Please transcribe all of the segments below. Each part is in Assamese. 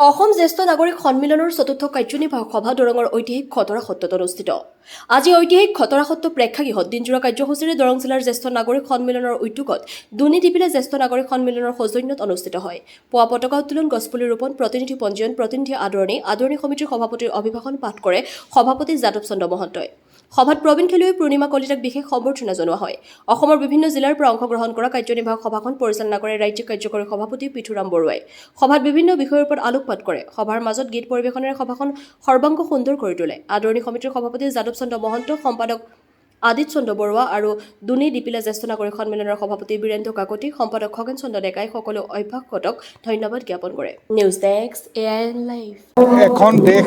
অসম জ্যেষ্ঠ নাগৰিক সন্মিলনৰ চতুৰ্থ কাৰ্যনিৰ্বাহক সভা দৰঙৰ ঐতিহাসিক খতৰা সত্ৰত অনুষ্ঠিত। আজি ঐতিহাসিক খতৰা সত্ৰ প্ৰেক্ষাগৃহত দিনজোৰা কাৰ্যসূচীৰে দৰং জিলাৰ জ্যেষ্ঠ নাগৰিক সন্মিলনৰ উদ্যোগত দুনি দিপিলে জ্যেষ্ঠ নাগৰিক সন্মিলনৰ সৌজন্যত অনুষ্ঠিত হয়। পুৱা পতাকা উত্তোলন, গছপুলি ৰোপণ, প্ৰতিনিধি পঞ্জীয়ন, প্ৰতিনিধি আদৰণি সমিতিৰ সভাপতিৰ অভিভাষণ পাঠ কৰে সভাপতি যাদৱ চন্দ্ৰ মহন্তই। সভাত প্ৰবীণ খেলুৱৈ পূৰ্ণিমা কলিতাক বিশেষ সম্বৰ্ধনা জনোৱা হয়। অসমৰ বিভিন্ন জিলাৰ পৰা অংশগ্ৰহণ কৰা কাৰ্যনিৰ্বাহক সভাখন পৰিচালনা কৰে ৰাজ্যিক কাৰ্যকৰী সভাপতি পৃথুৰাম বৰুৱাই। সভাত বিভিন্ন বিষয়ৰ ওপৰত আলোকপাত কৰে। সভাৰ মাজত গীত পৰিৱেশনেৰে সভাখন সৰ্বাংগ সুন্দৰ কৰি তোলে। আদৰণি সমিতিৰ সভাপতি যাদৱ চন্দ্ৰ মহন্ত, সম্পাদক আদিত্য চন্দ্ৰ বৰুৱা আৰু দুনি দিপিলা জ্যেষ্ঠ নাগৰিক সন্মিলনৰ সভাপতি বীৰেন্দ্ৰ কাকতি, সম্পাদক খগেন চন্দ্ৰ ডেকাই সকলো অভ্যাসগতক ধন্যবাদ জ্ঞাপন কৰে। News desk AIN live. এখন দেশ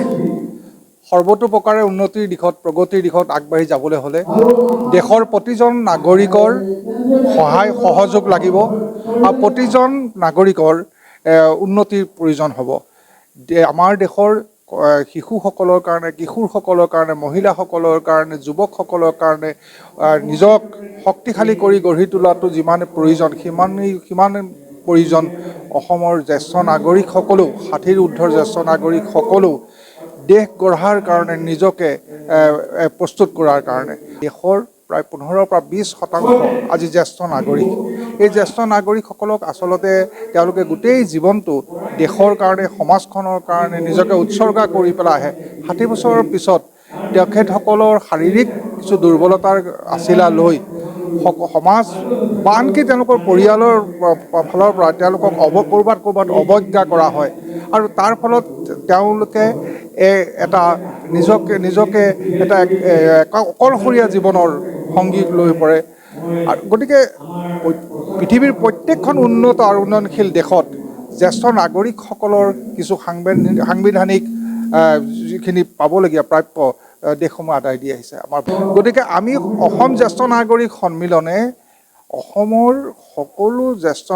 সৰ্বতোপ্ৰকাৰে উন্নতিৰ দিশত, প্ৰগতিৰ দিশত আগবাঢ়ি যাবলৈ হ'লে দেশৰ প্ৰতিজন নাগৰিকৰ সহায় সহযোগ লাগিব আৰু প্ৰতিজন নাগৰিকৰ উন্নতিৰ প্ৰয়োজন হ'ব। আমাৰ দেশৰ শিশুসকলৰ কাৰণে, কিশোৰসকলৰ কাৰণে, মহিলাসকলৰ কাৰণে, যুৱকসকলৰ কাৰণে নিজক শক্তিশালী কৰি গঢ়ি তোলাটো যিমানে প্ৰয়োজন সিমানে প্ৰয়োজন অসমৰ জ্যেষ্ঠ নাগৰিকসকলেও, 60ৰ ঊৰ্ধ্বৰ জ্যেষ্ঠ নাগৰিকসকলেও দেশ গঢ়াৰ কাৰণে নিজকে প্ৰস্তুত কৰাৰ কাৰণে। দেশৰ প্ৰায় 15 পৰা 20% আজি জ্যেষ্ঠ নাগৰিক। এই জ্যেষ্ঠ নাগৰিকসকলক আচলতে তেওঁলোকে গোটেই জীৱনটো দেশৰ কাৰণে, সমাজখনৰ কাৰণে নিজকে উৎসৰ্গা কৰি পেলাই আহে। 60 বছৰৰ পিছত তেখেতসকলৰ শাৰীৰিক কিছু দুৰ্বলতাৰ আছিলা লৈ সমাজ বা আনকি তেওঁলোকৰ পৰিয়ালৰ ফালৰ পৰা তেওঁলোকক ক'ৰবাত অৱজ্ঞা কৰা হয় আৰু তাৰ ফলত তেওঁলোকে এটা নিজকে এটা অকলশৰীয়া জীৱনৰ সংগী লৈ পৰে। আৰু গতিকে পৃথিৱীৰ প্ৰত্যেকখন উন্নত আৰু উন্নয়নশীল দেশত জ্যেষ্ঠ নাগৰিকসকলৰ কিছু সাংবিধানিক যিখিনি পাবলগীয়া প্ৰাপ্য দেশসমূহ আদায় দি আহিছে আমাৰ। গতিকে আমি অসম জ্যেষ্ঠ নাগৰিক সন্মিলনে অসমৰ সকলো জ্যেষ্ঠ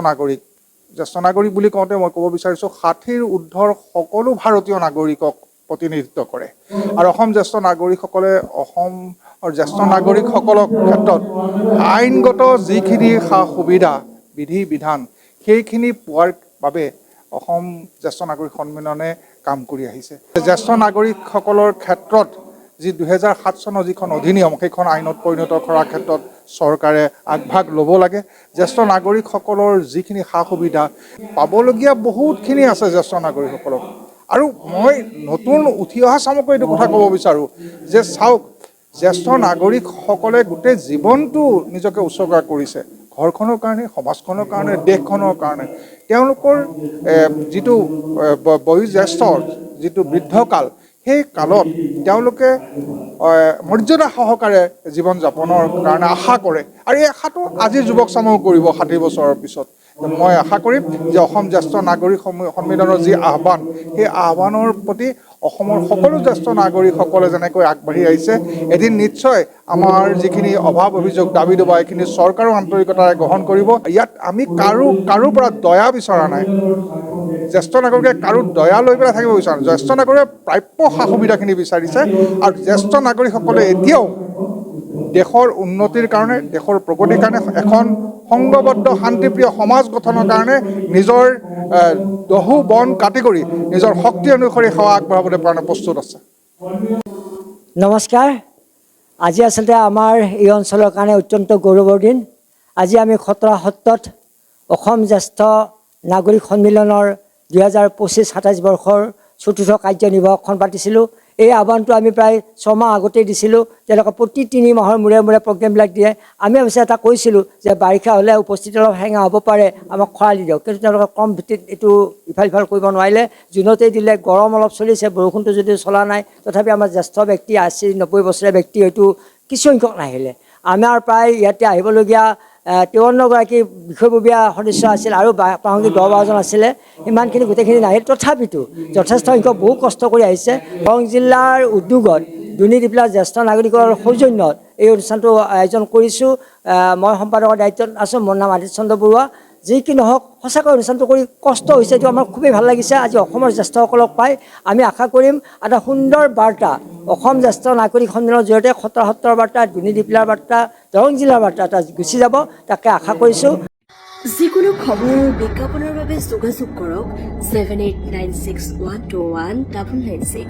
নাগৰিক বুলি কওঁতে মই ক'ব বিচাৰিছোঁ 60ৰ ঊৰ্ধ্বৰ সকলো ভাৰতীয় নাগৰিকক প্ৰতিনিধিত্ব কৰে। আৰু অসম জ্যেষ্ঠ নাগৰিকসকলে অসমৰ জ্যেষ্ঠ নাগৰিকসকলৰ ক্ষেত্ৰত আইনগত যিখিনি সা সুবিধা, বিধি বিধান সেইখিনি পোৱাৰ বাবে অসম জ্যেষ্ঠ নাগৰিক সন্মিলনে কাম কৰি আহিছে। জ্যেষ্ঠ নাগৰিকসকলৰ ক্ষেত্ৰত যি 2007 চনৰ যিখন অধিনিয়ম, সেইখন আইনত পৰিণত কৰাৰ ক্ষেত্ৰত চৰকাৰে আগভাগ ল'ব লাগে। জ্যেষ্ঠ নাগৰিকসকলৰ যিখিনি সা সুবিধা পাবলগীয়া বহুতখিনি আছে জ্যেষ্ঠ নাগৰিকসকলক। আৰু মই নতুন উঠি অহা চামকো এইটো কথা ক'ব বিচাৰোঁ যে চাওক, জ্যেষ্ঠ নাগৰিকসকলে গোটেই জীৱনটো নিজকে উৎসৰ্গা কৰিছে ঘৰখনৰ কাৰণে, সমাজখনৰ কাৰণে, দেশখনৰ কাৰণে। তেওঁলোকৰ যিটো বয়োজ্যেষ্ঠ যিটো বৃদ্ধকাল, সেই কালত তেওঁলোকে মৰ্যাদা সহকাৰে জীৱন যাপনৰ কাৰণে আশা কৰে আৰু এই আশাটো আজিৰ যুৱক চামেও কৰিব 60 বছৰৰ পিছত। মই আশা কৰিম যে অসম জ্যেষ্ঠ নাগৰিক সন্মিলনৰ যি আহ্বান, সেই আহ্বানৰ প্ৰতি অসমৰ সকলো জ্যেষ্ঠ নাগৰিকসকলে যেনেকৈ আগবাঢ়ি আহিছে, এদিন নিশ্চয় আমাৰ যিখিনি অভাৱ অভিযোগ, দাবী দবা এইখিনি চৰকাৰৰ আন্তৰিকতাৰে গ্ৰহণ কৰিব। ইয়াত আমি কাৰো পৰা দয়া বিচৰা নাই। জ্যেষ্ঠ নাগৰিকে কাৰো দয়া লৈ পেলাই থাকিব বিচাৰে। জ্যেষ্ঠ নাগৰিকে প্ৰাপ্য সা সুবিধাখিনি বিচাৰিছে আৰু জ্যেষ্ঠ নাগৰিকসকলে এতিয়াও দেশৰ উন্নতিৰ কাৰণে, দেশৰ প্ৰগতিৰ কাৰণে, এখন সংঘবদ্ধ শান্তিপ্ৰিয় সমাজ গঠনৰ কাৰণে নিজৰ দহু বন কাটি কৰি নিজৰ শক্তি অনুসৰি সেৱা আগবঢ়াবলৈ কাৰণে প্ৰস্তুত আছে। নমস্কাৰ। আজি আচলতে আমাৰ এই অঞ্চলৰ কাৰণে অত্যন্ত গৌৰৱৰ দিন। আজি আমি খতৰা সত্ৰত অসম জ্যেষ্ঠ নাগৰিক সন্মিলনৰ 2025-27 বৰ্ষৰ চতুৰ্থ কাৰ্যনিৰ্বাহকখন পাতিছিলোঁ। এই আহ্বানটো আমি প্ৰায় 6 মাহ আগতেই দিছিলোঁ। তেওঁলোকে প্ৰতি 3 মাহৰ মূৰে মূৰে প্ৰগ্ৰেমবিলাক দিয়ে। আমি অৱশ্যে এটা কৈছিলোঁ যে বাৰিষা হ'লে উপস্থিতি অলপ হেঙা হ'ব পাৰে, আমাক খৰালি দিয়ক, কিন্তু তেওঁলোকে কম ভিত্তিত এইটো ইফাল সিফাল কৰিব নোৱাৰিলে। জুনতেই দিলে, গৰম অলপ চলিছে, বৰষুণটো যদিও চলা নাই, তথাপি আমাৰ জ্যেষ্ঠ ব্যক্তি 80-90 বছৰীয়া ব্যক্তি হয়তো কিছুসংখ্যক নাহিলে। আমাৰ প্ৰায় ইয়াতে আহিবলগীয়া 53গৰাকী বিষয়ববীয়া সদস্য আছিল আৰু প্ৰাসংগিক 10-12জন আছিলে। ইমানখিনি গোটেইখিনি নাহিল। তথাপিতো যথেষ্ট সংখ্যক বহু কষ্ট কৰি আহিছে। দৰং জিলাৰ উদ্যোগত দুনি দিপিলা জ্যেষ্ঠ নাগৰিকৰ সৌজন্যত এই অনুষ্ঠানটো আয়োজন কৰিছোঁ। মই সম্পাদকৰ দায়িত্বত আছোঁ। মোৰ নাম আদিত্য চন্দ্ৰ বৰুৱা। যি কি নহওক, সঁচাকৈ অনুষ্ঠানটো কৰি কষ্ট হৈছে, এইটো আমাৰ খুবেই ভাল লাগিছে। আজি অসমৰ জ্যেষ্ঠসকলক পাই আমি আশা কৰিম এটা সুন্দৰ বাৰ্তা অসম জ্যেষ্ঠ নাগৰিক সন্মিলনৰ জৰিয়তে খতৰা সত্ৰৰ বাৰ্তা, দুনি দিপিলাৰ বাৰ্তা, দৰং জিলাৰ বাৰ্তা এটা গুচি যাব, তাকে আশা কৰিছোঁ। যিকোনো খবৰ আৰু বিজ্ঞাপনৰ বাবে যোগাযোগ কৰক 7896121996